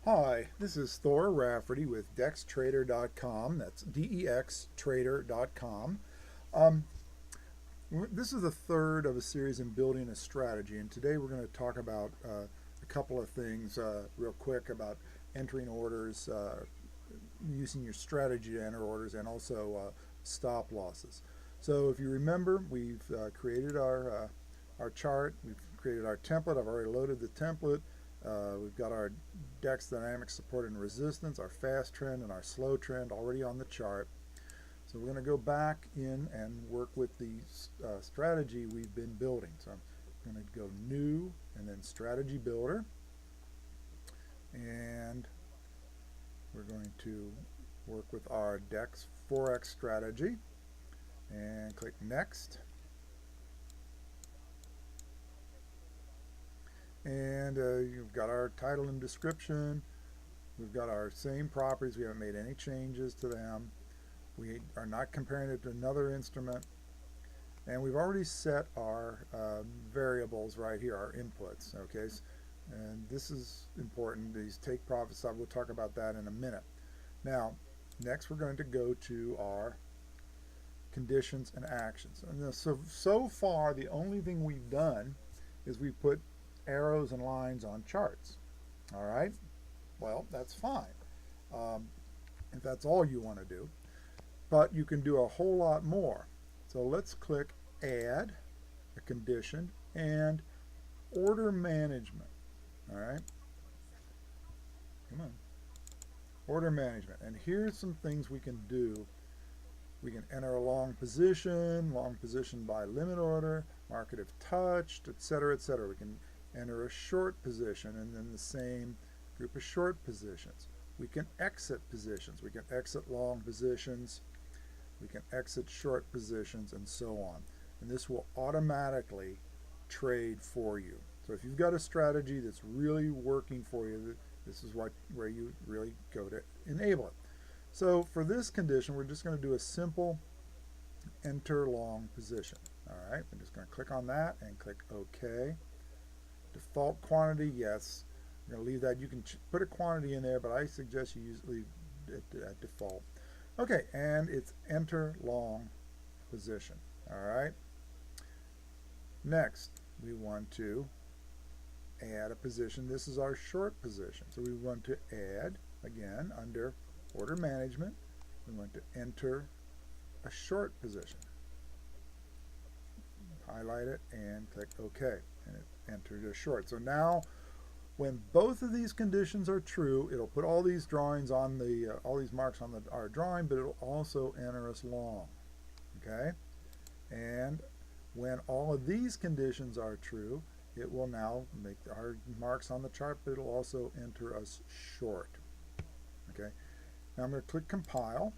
Hi, this is Thor Rafferty with DexTrader.com. That's DEXTrader.com. Um, this is the third of a series in building a strategy, and today we're going to talk about a couple of things real quick about entering orders, using your strategy to enter orders, and also stop losses. So if you remember, we've created our chart, we've created our template. I've already loaded the template. We've got our DEX dynamic support and resistance, our fast trend and our slow trend already on the chart. So we're going to go back in and work with the strategy we've been building. So I'm going to go new and then strategy builder. And we're going to work with our DEX FOREX strategy and click next. And you've got our title and description. We've got our same properties. We haven't made any changes to them. We are not comparing it to another instrument. And we've already set our variables right here, our inputs. Okay, and this is important. These take profit stop. We'll talk about that in a minute. Now, next we're going to go to our conditions and actions. And so far, the only thing we've done is we've put arrows and lines on charts. All right, well, that's fine if that's all you want to do, but you can do a whole lot more. So let's click add a condition and order management. All right, come on, order management. And here's some things we can do. We can enter a long position by limit order, market if touched, etc., etc. We can enter a short position and then the same group of short positions. We can exit positions. We can exit long positions. We can exit short positions and so on. And this will automatically trade for you. So if you've got a strategy that's really working for you, this is where you really go to enable it. So for this condition, we're just going to do a simple enter long position. All right, I'm just going to click on that and click OK. Default quantity, yes. I'm going to leave that. You can put a quantity in there, but I suggest you leave it at default. Okay, and it's enter long position. All right. Next, we want to add a position. This is our short position. So we want to add, again, under order management, we want to enter a short position. Highlight it and click OK. And it entered a short. So now when both of these conditions are true, it'll put all these drawings on the all these marks on our drawing, but it'll also enter us long. Okay? And when all of these conditions are true, it will now make our marks on the chart, but it'll also enter us short. Okay? Now I'm going to click compile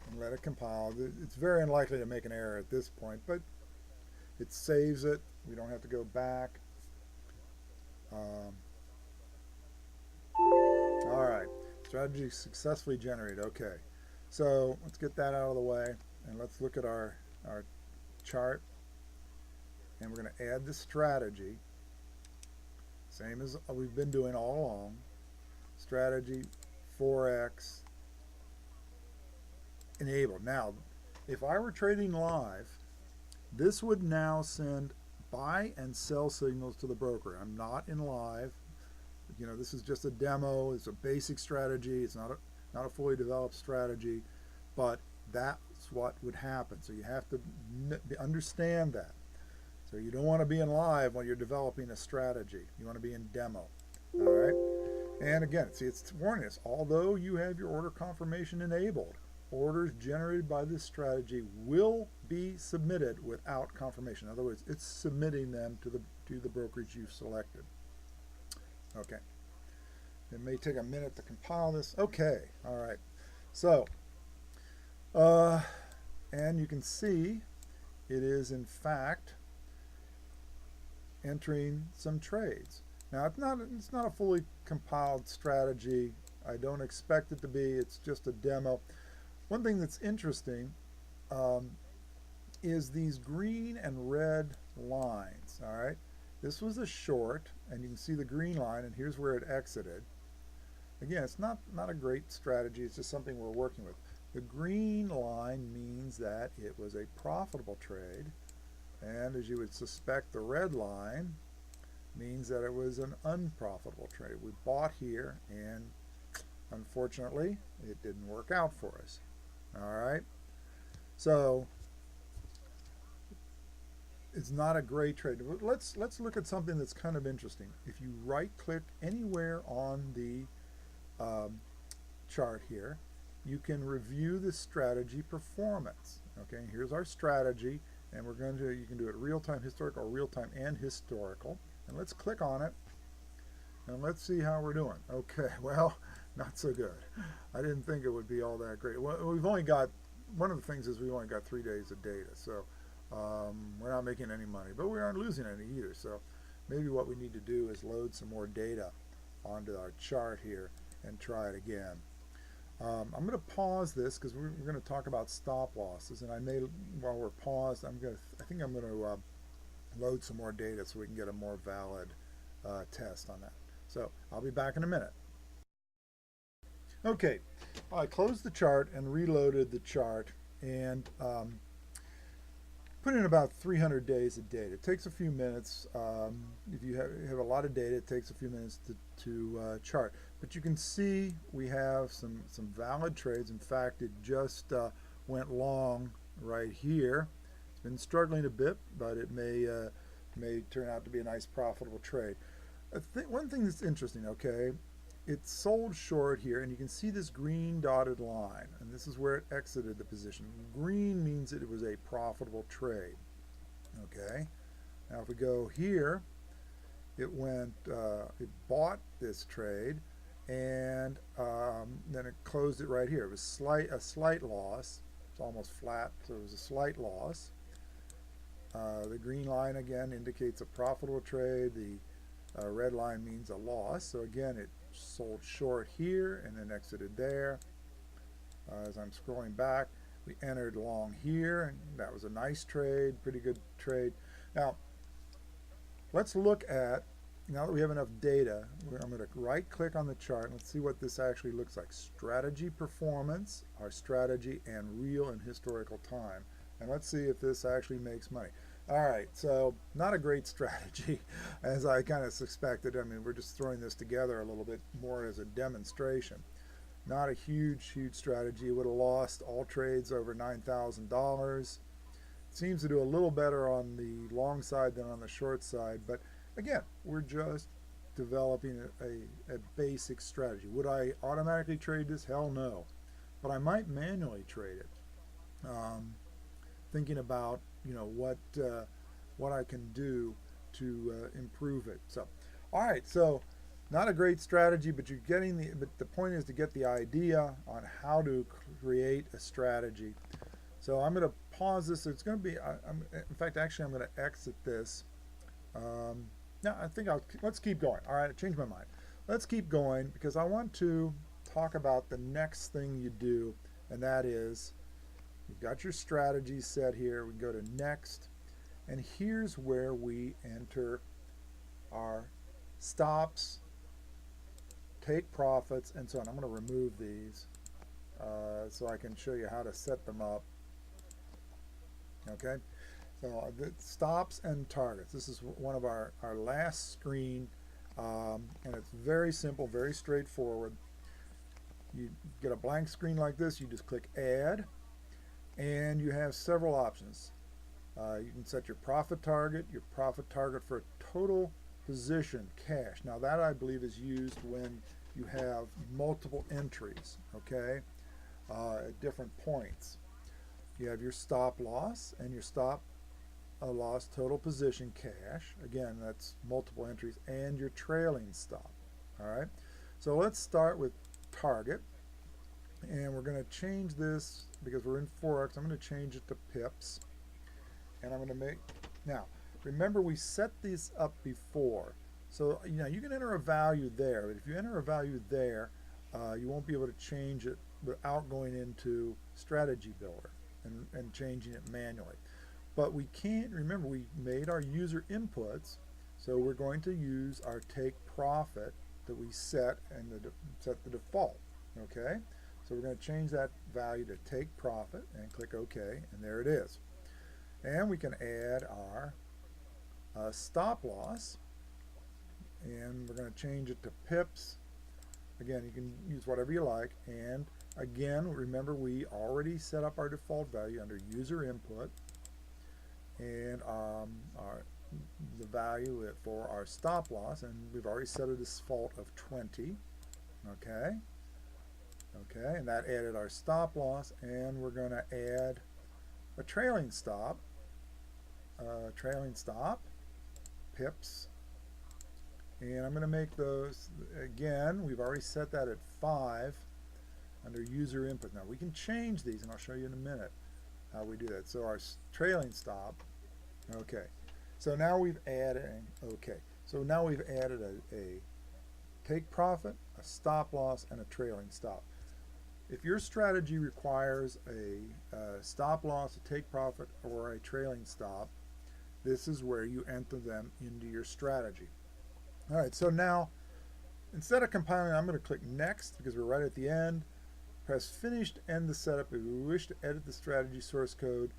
and let it compile. It's very unlikely to make an error at this point, but it saves it. We don't have to go back. All right, strategy successfully generated. Okay, so let's get that out of the way and let's look at our chart, and we're going to add the strategy, same as we've been doing all along. Strategy, Forex, enable. Now, if I were trading live, this would now send buy and sell signals to the broker. I'm not in live. You know, this is just a demo. It's a basic strategy. It's not a fully developed strategy, but that's what would happen. So you have to understand that. So you don't want to be in live when you're developing a strategy. You want to be in demo. All right. And again, see, it's warning us, although you have your order confirmation enabled, orders generated by this strategy will be submitted without confirmation. In other words, it's submitting them to the brokerage you've selected. Okay. It may take a minute to compile this. Okay. All right. So, and you can see it is in fact entering some trades. Now, it's not a fully compiled strategy. I don't expect it to be. It's just a demo. One thing that's interesting is these green and red lines. All right, this was a short, and you can see the green line, and here's where it exited. Again, it's not a great strategy, it's just something we're working with. The green line means that it was a profitable trade, and as you would suspect, the red line means that it was an unprofitable trade. We bought here, and unfortunately, it didn't work out for us. All right, so it's not a great trade. Let's look at something that's kind of interesting. If you right-click anywhere on the chart here, you can review the strategy performance. Okay, here's our strategy, and you can do it real-time, historical, or real-time and historical. And let's click on it, and let's see how we're doing. Okay, well, not so good. I didn't think it would be all that great. Well, we've only got, one of the things is we've only got 3 days of data, so we're not making any money, but we aren't losing any either. So maybe what we need to do is load some more data onto our chart here and try it again. I'm going to pause this because we're going to talk about stop losses, and while we're paused, I think I'm going to load some more data so we can get a more valid test on that. So I'll be back in a minute. Okay, I closed the chart and reloaded the chart, and put in about 300 days of data. It takes a few minutes. If you have a lot of data, it takes a few minutes to chart. But you can see we have some valid trades. In fact, it just went long right here. It's been struggling a bit, but it may turn out to be a nice profitable trade. One thing that's interesting, okay, it's sold short here, and you can see this green dotted line, and this is where it exited the position. Green means that it was a profitable trade. Okay, now if we go here, it bought this trade, and then it closed it right here. It was a slight loss. It's almost flat, so it was a slight loss. The green line again indicates a profitable trade. The red line means a loss. So again, it sold short here and then exited there. As I'm scrolling back, we entered long here, and that was a nice trade, pretty good trade. Now, let's look at, now that we have enough data, I'm going to right-click on the chart, and let's see what this actually looks like. Strategy performance, our strategy, and real and historical time. And let's see if this actually makes money. All right, so not a great strategy, as I kind of suspected. I mean, we're just throwing this together a little bit more as a demonstration. Not a huge strategy. It would have lost all trades over $9,000. Seems to do a little better on the long side than on the short side, but again, we're just developing a basic strategy. Would I automatically trade this? Hell no. But I might manually trade it. Thinking about, you know, what I can do to improve it. So, all right, so not a great strategy, but but the point is to get the idea on how to create a strategy. So I'm going to pause this. It's going to be, in fact, actually, I'm going to exit this. No, I think let's keep going. All right, I changed my mind. Let's keep going because I want to talk about the next thing you do, and that is, you've got your strategy set here. We go to next, and here's where we enter our stops, take profits, and so on. I'm going to remove these so I can show you how to set them up. Okay, so the stops and targets. This is one of our last screen, and it's very simple, very straightforward. You get a blank screen like this, you just click add, and you have several options. You can set your profit target for a total position cash. Now that, I believe, is used when you have multiple entries, okay, at different points. You have your stop loss and your stop loss total position cash. Again, that's multiple entries, and your trailing stop. All right, so let's start with target, and we're going to change this because we're in Forex. I'm going to change it to pips, and I'm going to make, now remember we set these up before, so you know you can enter a value there, but if you enter a value there, you won't be able to change it without going into Strategy Builder and changing it manually. But we can't, remember we made our user inputs, So we're going to use our take profit that we set and set the default. Okay, so we're going to change that value to take profit and click OK, and there it is. And we can add our stop loss, and we're going to change it to pips. Again, you can use whatever you like. And again, remember we already set up our default value under user input, and the value for our stop loss, and we've already set a default of 20. Okay, and that added our stop loss, and we're going to add a trailing stop, pips, and I'm going to make those, again, we've already set that at 5 under user input. Now we can change these, and I'll show you in a minute how we do that. So our trailing stop, okay. So now we've added, so now we've added a take profit, a stop loss, and a trailing stop. If your strategy requires a stop loss, a take profit, or a trailing stop, this is where you enter them into your strategy. All right, so now instead of compiling, I'm going to click Next because we're right at the end. Press Finish to end the setup. If you wish to edit the strategy source code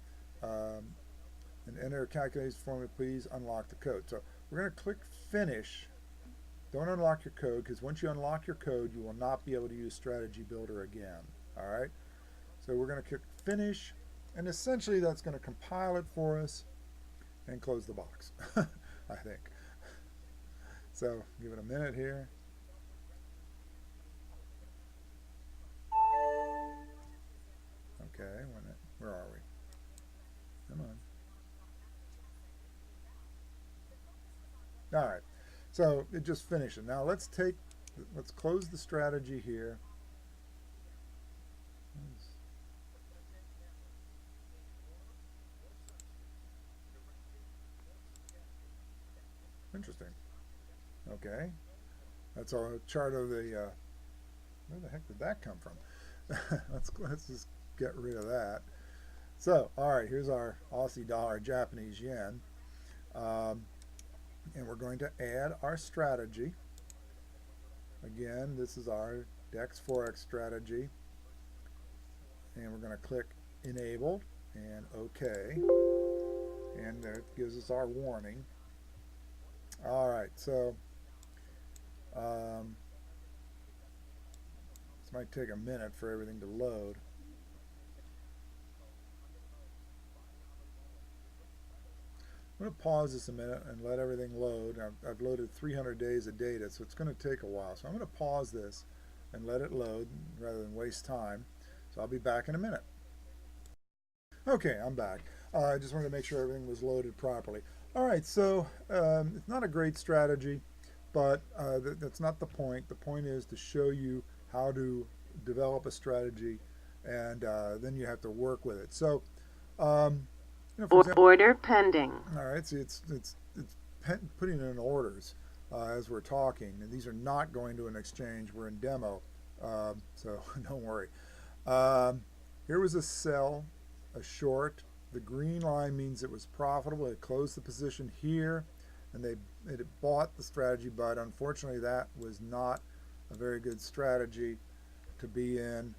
and enter a calculation formula, please unlock the code. So we're going to click Finish. Don't unlock your code, because once you unlock your code, you will not be able to use Strategy Builder again. All right. So we're going to click Finish, and essentially that's going to compile it for us and close the box, I think. So give it a minute here. Okay, where are we? Come on. All right. So it just finished it. Now let's close the strategy here. Interesting. Okay. That's our chart of the, where the heck did that come from? let's just get rid of that. So, all right, here's our Aussie dollar, Japanese yen. And we're going to add our strategy. Again, this is our DEX FOREX strategy. And we're going to click Enabled and OK. And that gives us our warning. All right, so this might take a minute for everything to load. I'm going to pause this a minute and let everything load. I've loaded 300 days of data, so it's going to take a while. So I'm going to pause this and let it load rather than waste time. So I'll be back in a minute. Okay, I'm back. I just wanted to make sure everything was loaded properly. All right, so it's not a great strategy, but that's not the point. The point is to show you how to develop a strategy, and then you have to work with it. So, order pending. All right, see, it's putting in orders as we're talking, and these are not going to an exchange. We're in demo, so don't worry. Here was a sell, a short. The green line means it was profitable. It closed the position here, and it bought the strategy, but unfortunately that was not a very good strategy to be in.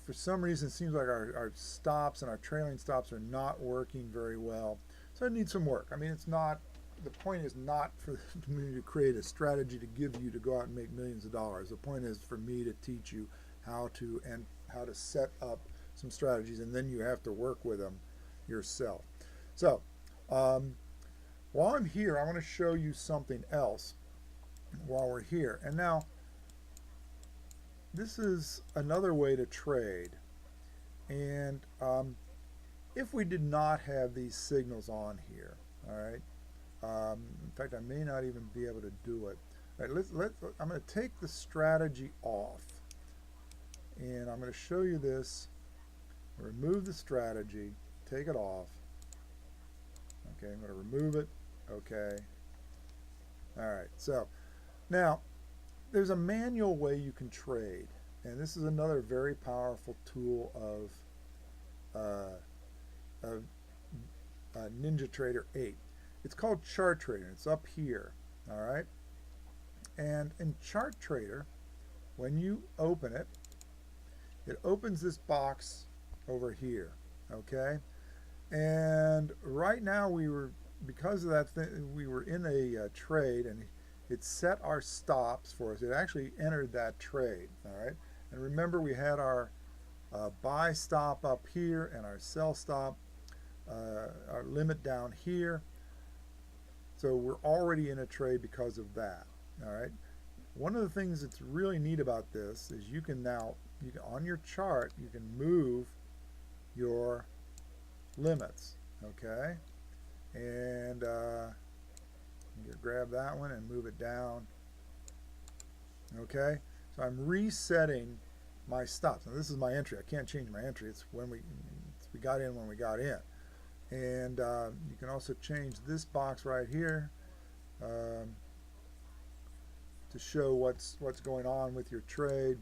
For some reason, it seems like our stops and our trailing stops are not working very well. So it needs some work. I mean, it's not, the point is not for me to create a strategy to give you to go out and make millions of dollars. The point is for me to teach you how to set up some strategies, and then you have to work with them yourself. So while I'm here, I want to show you something else while we're here. And now, this is another way to trade, and if we did not have these signals on here, all right, in fact I may not even be able to do it. All right, I'm going to take the strategy off, and I'm going to show you this. Remove the strategy, take it off. Okay, I'm going to remove it. Okay. All right, so now there's a manual way you can trade, and this is another very powerful tool of NinjaTrader 8. It's called Chart Trader. It's up here. All right. And in Chart Trader, when you open it, it opens this box over here. Okay. And right now because of that thing, we were in a trade, and it set our stops for us. It actually entered that trade. All right. And remember, we had our buy stop up here and our sell stop, our limit down here. So we're already in a trade because of that. All right. One of the things that's really neat about this is you can on your chart, you can move your limits. Okay. And you grab that one and move it down. Okay. So I'm resetting my stops. Now this is my entry. I can't change my entry. It's when we got in when we got in. And you can also change this box right here to show what's going on with your trade.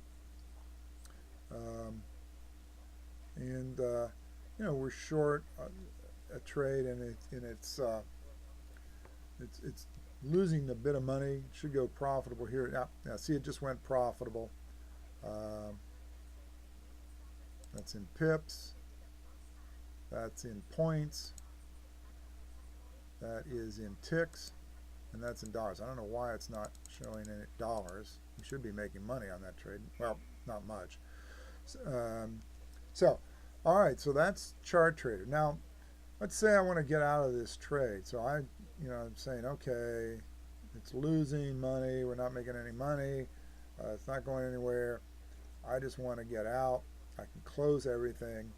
You know, we're short a trade, and it's losing a bit of money. It should go profitable here. Now see, it just went profitable. That's in pips. That's in points. That is in ticks. And that's in dollars. I don't know why it's not showing in dollars. You should be making money on that trade. Well, not much. So all right, so that's Chart Trader. Now, let's say I want to get out of this trade. So I'm saying, okay, it's losing money. We're not making any money. It's not going anywhere. I just want to get out. I can close everything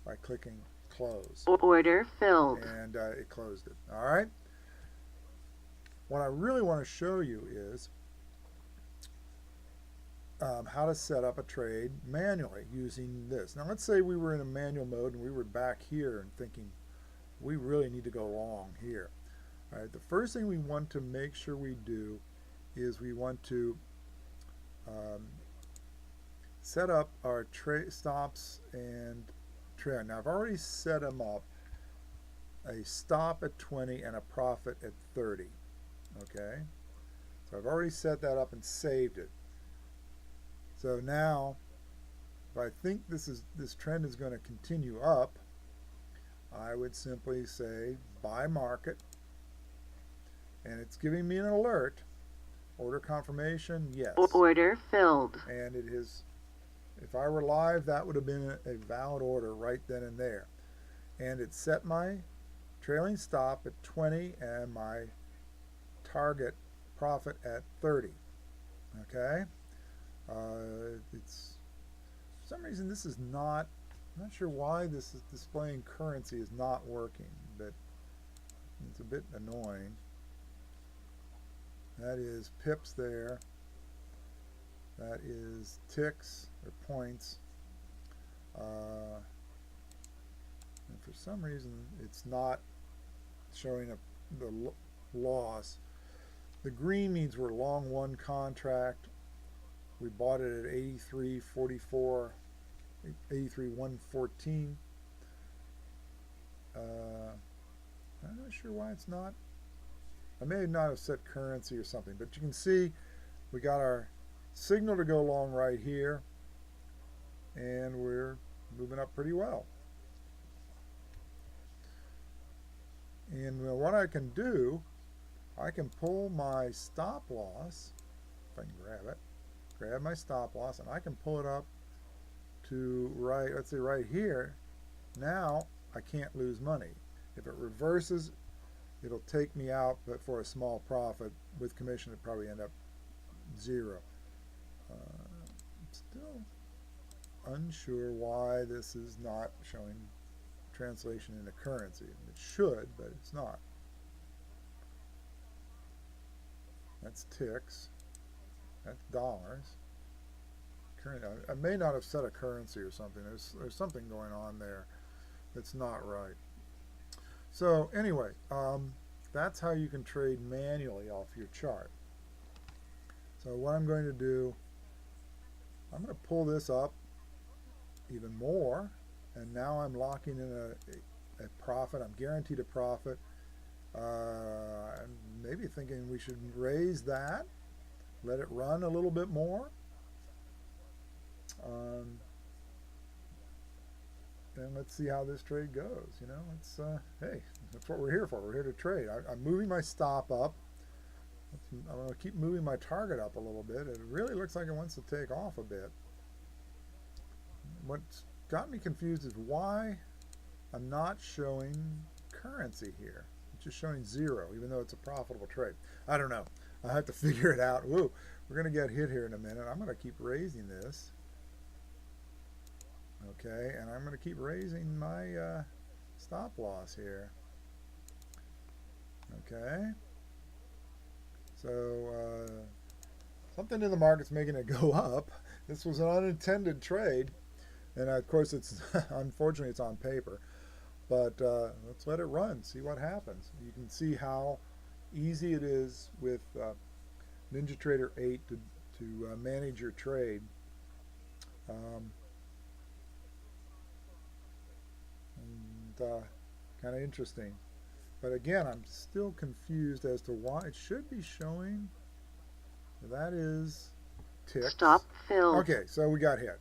by clicking close. Order filled. And it closed it. All right. What I really want to show you is how to set up a trade manually using this. Now let's say we were in a manual mode and we were back here and thinking we really need to go long here. All right, the first thing we want to make sure we do is we want to set up our trade stops and trend. Now I've already set them up, a stop at 20 and a profit at 30. Okay, so I've already set that up and saved it. So now, if I think this trend is going to continue up, I would simply say buy market, and it's giving me an alert. Order confirmation, yes. Order filled. And it is, if I were live, that would have been a valid order right then and there. And it set my trailing stop at 20 and my target profit at 30. Okay. It's, for some reason this is not, I'm not sure why this is displaying currency is not working, but it's a bit annoying. That is pips there. That is ticks or points. And for some reason it's not showing the loss. The green means we're long one contract. We bought it at 83.44, 83.114. I'm not sure why it's not. I may not have set currency or something, but you can see we got our signal to go long right here, and we're moving up pretty well. And what I can do, I can pull my stop loss, if I can grab it. Grab my stop loss, and I can pull it up to right, let's say right here. Now I can't lose money. If it reverses, it'll take me out, but for a small profit. With commission, it'll probably end up zero. Still unsure why this is not showing translation into currency. It should, but it's not. That's ticks. That's dollars. I may not have set a currency or something. There's something going on there that's not right. So anyway, that's how you can trade manually off your chart. So what I'm going to do, I'm going to pull this up even more, and now I'm locking in a profit. I'm guaranteed a profit. I'm maybe thinking we should raise that, let it run a little bit more. Um, and let's see how this trade goes. You know, it's hey, that's what we're here for. We're here to trade. I'm moving my stop up. I'm going to keep moving my target up a little bit. It really looks like it wants to take off a bit. What's got me confused is why I'm not showing currency here. It's just showing 0, even though it's a profitable trade. I don't know. I'll have to figure it out. Woo, we're going to get hit here in a minute. I'm going to keep raising this. Okay, and I'm going to keep raising my stop loss here. Okay. So something in the market's making it go up. This was an unintended trade. And of course, it's unfortunately it's on paper. But let's let it run, see what happens. You can see how easy it is with NinjaTrader 8 to manage your trade. Kind of interesting. But again, I'm still confused as to why it should be showing. That is ticks. Stop filled. Okay, so we got hit.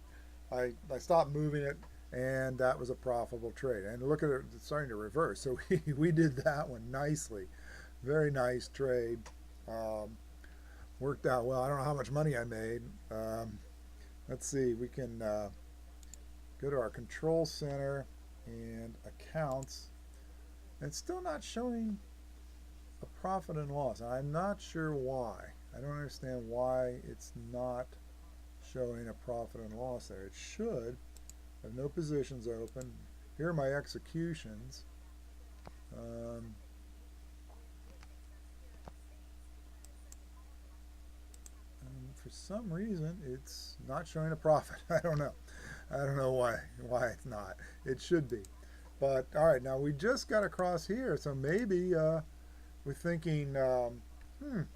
I stopped moving it, and that was a profitable trade. And look at it, it's starting to reverse. So we did that one nicely. Very nice trade. Worked out well. I don't know how much money I made. Let's see. We can go to our control center and accounts. And it's still not showing a profit and loss. I'm not sure why. I don't understand why it's not showing a profit and loss there. It should. I have no positions open. Here are my executions. And for some reason, it's not showing a profit. I don't know. I don't know why it's not. It should be. But all right, now we just got across here, so maybe we're thinking, you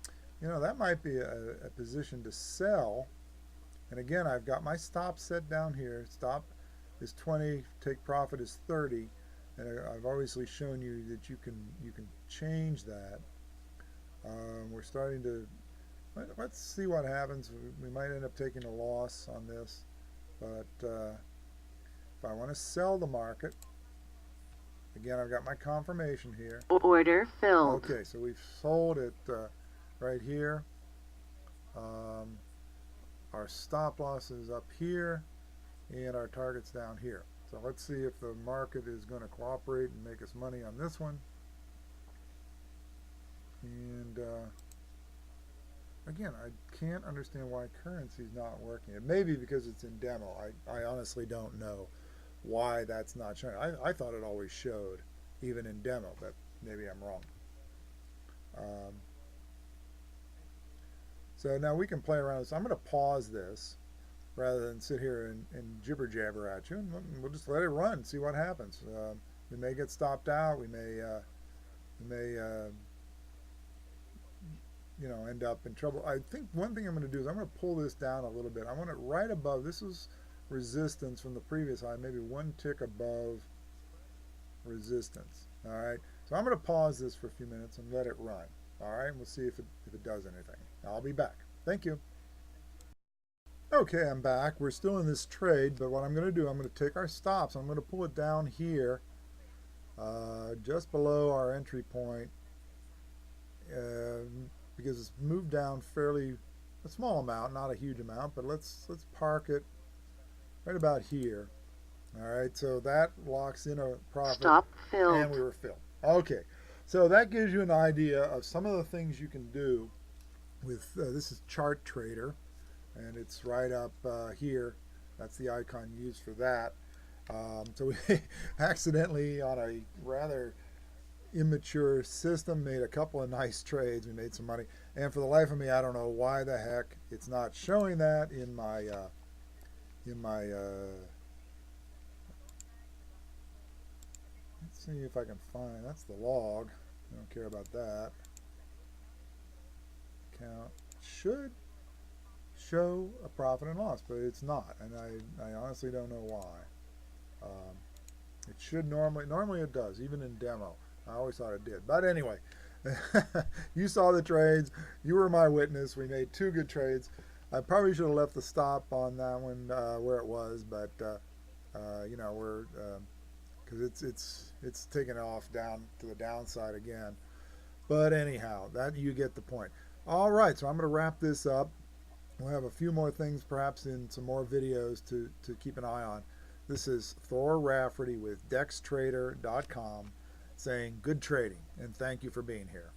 know, that might be a position to sell. And again, I've got my stop set down here. Stop is 20, take profit is 30, and I've obviously shown you that you can change that. We're starting to let's see what happens. We might end up taking a loss on this, but if I want to sell the market. Again, I've got my confirmation here. Order filled. Okay, so we've sold it right here. Our stop loss is up here, and our target's down here. So let's see if the market is going to cooperate and make us money on this one. And again, I can't understand why currency is not working. It may be because it's in demo. I honestly don't know why that's not showing. I thought it always showed, even in demo, but maybe I'm wrong. So now we can play around with this. I'm going to pause this rather than sit here and jibber jabber at you, and we'll just let it run, see what happens. We may get stopped out. We may you know, end up in trouble. I think one thing I'm going to do is I'm going to pull this down a little bit. I want it right above. This is resistance from the previous high, maybe one tick above resistance. All right, so I'm going to pause this for a few minutes and let it run. All right, and we'll see if it does anything. I'll be back. Thank you. Okay, I'm back. We're still in this trade, but what I'm going to do, I'm going to take our stops. I'm going to pull it down here, just below our entry point, because it's moved down fairly a small amount, not a huge amount, but let's park it right about here. All right, so that locks in a profit. Stop filled. And we were filled. Okay, so that gives you an idea of some of the things you can do with this is Chart Trader, and it's right up here. That's the icon used for that. So we accidentally, on a rather immature system, made a couple of nice trades. We made some money, and for the life of me, I don't know why the heck it's not showing that in my let's see if I can find, that's the log. I don't care about that. Count should show a profit and loss, but it's not, and I honestly don't know why. It should normally it does, even in demo. I always thought it did. But anyway, you saw the trades. You were my witness. We made two good trades. I probably should have left the stop on that one where it was, but you know, we're because it's taken off down to the downside again. But anyhow, that you get the point. All right, so I'm going to wrap this up. We'll have a few more things perhaps in some more videos to keep an eye on. This is Thor Rafferty with DexTrader.com saying good trading and thank you for being here.